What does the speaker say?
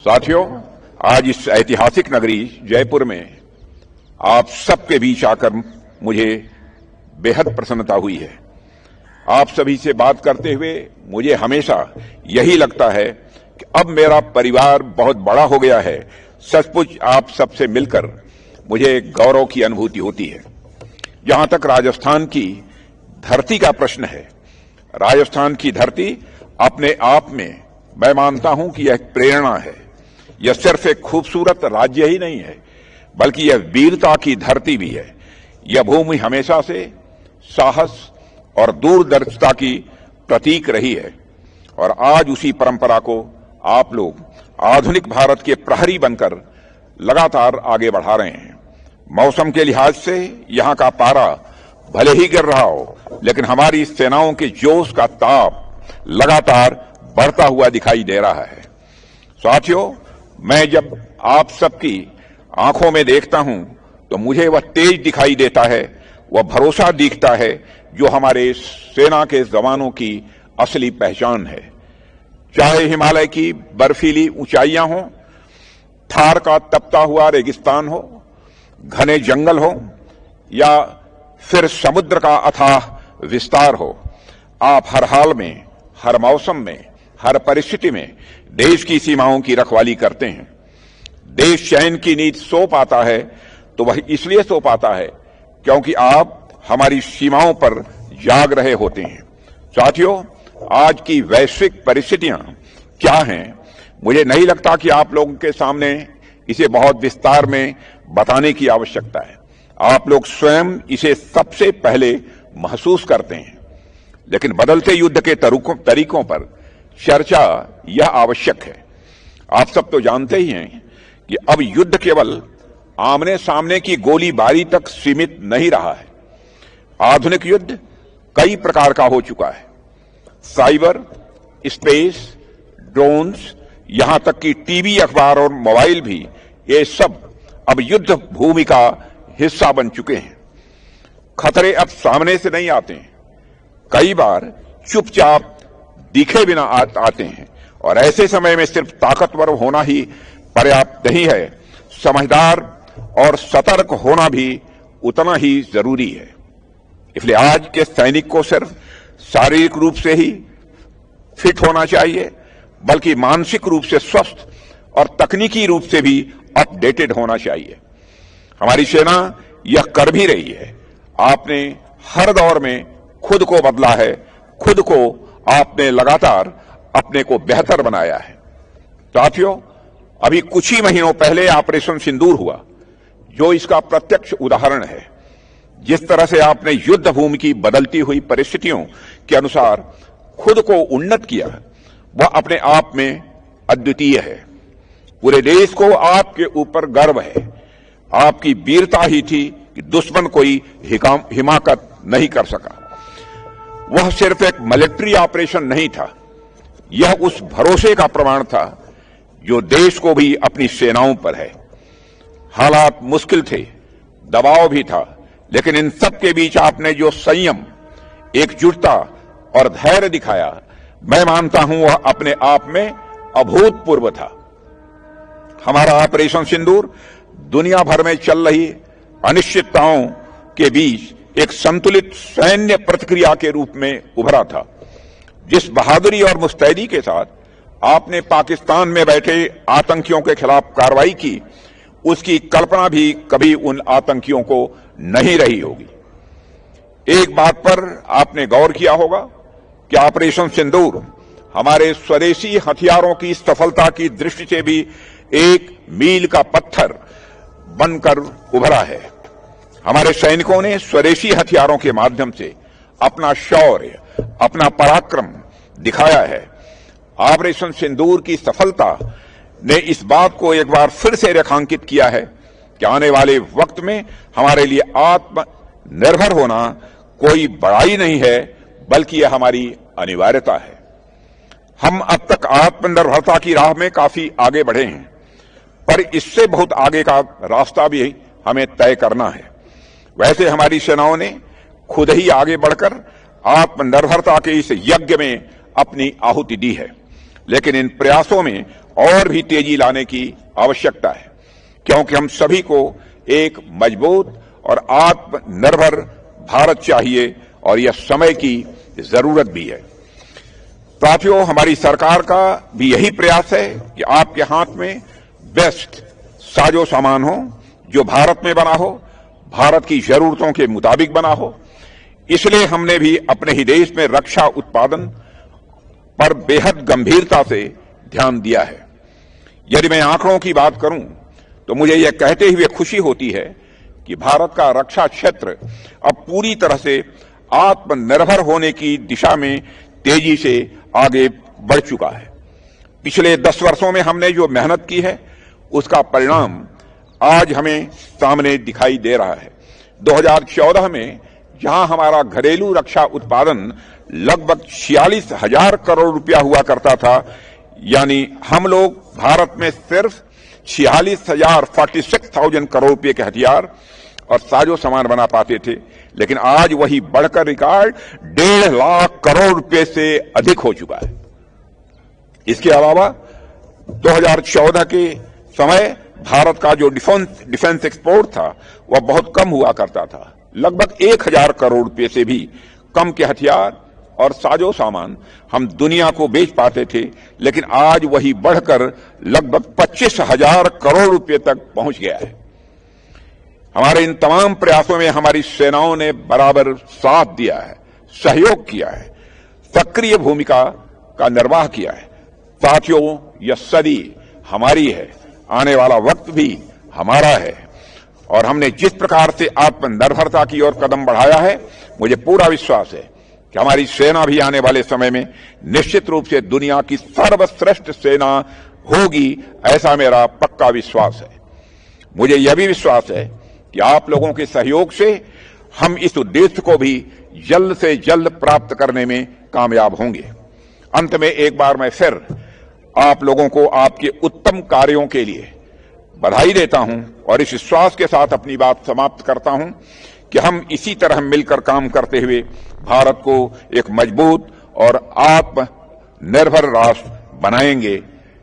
साथियों, आज इस ऐतिहासिक नगरी जयपुर में आप सबके बीच आकर मुझे बेहद प्रसन्नता हुई है। आप सभी से बात करते हुए मुझे हमेशा यही लगता है कि अब मेरा परिवार बहुत बड़ा हो गया है। सचमुच आप सबसे मिलकर मुझे गौरव की अनुभूति होती है। जहां तक राजस्थान की धरती का प्रश्न है, राजस्थान की धरती अपने आप में मैं मानता हूं कि यह एक प्रेरणा है। यह सिर्फ एक खूबसूरत राज्य ही नहीं है, बल्कि यह वीरता की धरती भी है। यह भूमि हमेशा से साहस और दूरदर्शिता की प्रतीक रही है और आज उसी परंपरा को आप लोग आधुनिक भारत के प्रहरी बनकर लगातार आगे बढ़ा रहे हैं। मौसम के लिहाज से यहां का पारा भले ही गिर रहा हो, लेकिन हमारी सेनाओं के जोश का ताप लगातार बढ़ता हुआ दिखाई दे रहा है। साथियों, मैं जब आप सबकी आंखों में देखता हूं तो मुझे वह तेज दिखाई देता है, वह भरोसा दिखता है जो हमारे सेना के जवानों की असली पहचान है। चाहे हिमालय की बर्फीली ऊंचाइयां हों, थार का तपता हुआ रेगिस्तान हो, घने जंगल हो या फिर समुद्र का अथाह विस्तार हो, आप हर हाल में, हर मौसम में, हर परिस्थिति में देश की सीमाओं की रखवाली करते हैं। देश चैन की नींद सो पाता है तो वह इसलिए सो पाता है क्योंकि आप हमारी सीमाओं पर जाग रहे होते हैं। साथियों, आज की वैश्विक परिस्थितियां क्या हैं, मुझे नहीं लगता कि आप लोगों के सामने इसे बहुत विस्तार में बताने की आवश्यकता है। आप लोग स्वयं इसे सबसे पहले महसूस करते हैं। लेकिन बदलते युद्ध के तरीकों पर चर्चा यह आवश्यक है। आप सब तो जानते ही हैं कि अब युद्ध केवल आमने सामने की गोलीबारी तक सीमित नहीं रहा है। आधुनिक युद्ध कई प्रकार का हो चुका है। साइबर, स्पेस, ड्रोन्स, यहां तक कि टीवी, अखबार और मोबाइल भी, ये सब अब युद्ध भूमि का हिस्सा बन चुके हैं। खतरे अब सामने से नहीं आते हैं, कई बार चुपचाप दिखे बिना आते हैं और ऐसे समय में सिर्फ ताकतवर होना ही पर्याप्त नहीं है, समझदार और सतर्क होना भी उतना ही जरूरी है। इसलिए आज के सैनिक को सिर्फ शारीरिक रूप से ही फिट होना चाहिए, बल्कि मानसिक रूप से स्वस्थ और तकनीकी रूप से भी अपडेटेड होना चाहिए। हमारी सेना यह कर भी रही है। आपने हर दौर में खुद को बदला है, खुद को आपने लगातार अपने को बेहतर बनाया है। साथियों, अभी कुछ ही महीनों पहले ऑपरेशन सिंदूर हुआ, जो इसका प्रत्यक्ष उदाहरण है। जिस तरह से आपने युद्ध भूमि की बदलती हुई परिस्थितियों के अनुसार खुद को उन्नत किया, वह अपने आप में अद्वितीय है। पूरे देश को आपके ऊपर गर्व है। आपकी वीरता ही थी कि दुश्मन कोई हिमाकत नहीं कर सका। वह सिर्फ एक मिलिट्री ऑपरेशन नहीं था, यह उस भरोसे का प्रमाण था जो देश को भी अपनी सेनाओं पर है। हालात मुश्किल थे, दबाव भी था, लेकिन इन सब के बीच आपने जो संयम, एकजुटता और धैर्य दिखाया, मैं मानता हूं वह अपने आप में अभूतपूर्व था। हमारा ऑपरेशन सिंदूर दुनिया भर में चल रही अनिश्चितताओं के बीच एक संतुलित सैन्य प्रतिक्रिया के रूप में उभरा था। जिस बहादुरी और मुस्तैदी के साथ आपने पाकिस्तान में बैठे आतंकियों के खिलाफ कार्रवाई की, उसकी कल्पना भी कभी उन आतंकियों को नहीं रही होगी। एक बात पर आपने गौर किया होगा कि ऑपरेशन सिंदूर हमारे स्वदेशी हथियारों की सफलता की दृष्टि से भी एक मील का पत्थर बनकर उभरा है। हमारे सैनिकों ने स्वदेशी हथियारों के माध्यम से अपना शौर्य, अपना पराक्रम दिखाया है। ऑपरेशन सिंदूर की सफलता ने इस बात को एक बार फिर से रेखांकित किया है कि आने वाले वक्त में हमारे लिए आत्मनिर्भर होना कोई बड़ाई नहीं है, बल्कि यह हमारी अनिवार्यता है। हम अब तक आत्मनिर्भरता की राह में काफी आगे बढ़े हैं, पर इससे बहुत आगे का रास्ता भी हमें तय करना है। वैसे हमारी सेनाओं ने खुद ही आगे बढ़कर आत्मनिर्भरता के इस यज्ञ में अपनी आहुति दी है, लेकिन इन प्रयासों में और भी तेजी लाने की आवश्यकता है, क्योंकि हम सभी को एक मजबूत और आत्मनिर्भर भारत चाहिए और यह समय की जरूरत भी है। साथियों, हमारी सरकार का भी यही प्रयास है कि आपके हाथ में बेस्ट साजो सामान हो, जो भारत में बना हो, भारत की जरूरतों के मुताबिक बना हो। इसलिए हमने भी अपने ही देश में रक्षा उत्पादन पर बेहद गंभीरता से ध्यान दिया है। यदि मैं आंकड़ों की बात करूं तो मुझे यह कहते हुए खुशी होती है कि भारत का रक्षा क्षेत्र अब पूरी तरह से आत्मनिर्भर होने की दिशा में तेजी से आगे बढ़ चुका है। पिछले 10 वर्षों में हमने जो मेहनत की है, उसका परिणाम आज हमें सामने दिखाई दे रहा है। 2014 में जहां हमारा घरेलू रक्षा उत्पादन लगभग 46,000 करोड़ रुपया हुआ करता था, यानी हम लोग भारत में सिर्फ 46,000 करोड़ रुपये के हथियार और साजो सामान बना पाते थे, लेकिन आज वही बढ़कर रिकॉर्ड 1.5 लाख करोड़ रुपए से अधिक हो चुका है। इसके अलावा 2014 के समय भारत का जो डिफेंस एक्सपोर्ट था वह बहुत कम हुआ करता था। लगभग 1,000 करोड़ रुपए से भी कम के हथियार और साजो सामान हम दुनिया को बेच पाते थे, लेकिन आज वही बढ़कर लगभग 25,000 करोड़ रुपए तक पहुंच गया है। हमारे इन तमाम प्रयासों में हमारी सेनाओं ने बराबर साथ दिया है, सहयोग किया है, सक्रिय भूमिका का निर्वाह किया है। साथियों, यह सदी हमारी है, आने वाला वक्त भी हमारा है, और हमने जिस प्रकार से आत्मनिर्भरता की ओर कदम बढ़ाया है, मुझे पूरा विश्वास है कि हमारी सेना भी आने वाले समय में निश्चित रूप से दुनिया की सर्वश्रेष्ठ सेना होगी, ऐसा मेरा पक्का विश्वास है। मुझे यह भी विश्वास है कि आप लोगों के सहयोग से हम इस उद्देश्य को भी जल्द से जल्द प्राप्त करने में कामयाब होंगे। अंत में एक बार मैं फिर आप लोगों को आपके उत्तम कार्यों के लिए बधाई देता हूं और इस विश्वास के साथ अपनी बात समाप्त करता हूं कि हम इसी तरह मिलकर काम करते हुए भारत को एक मजबूत और आत्मनिर्भर राष्ट्र बनाएंगे।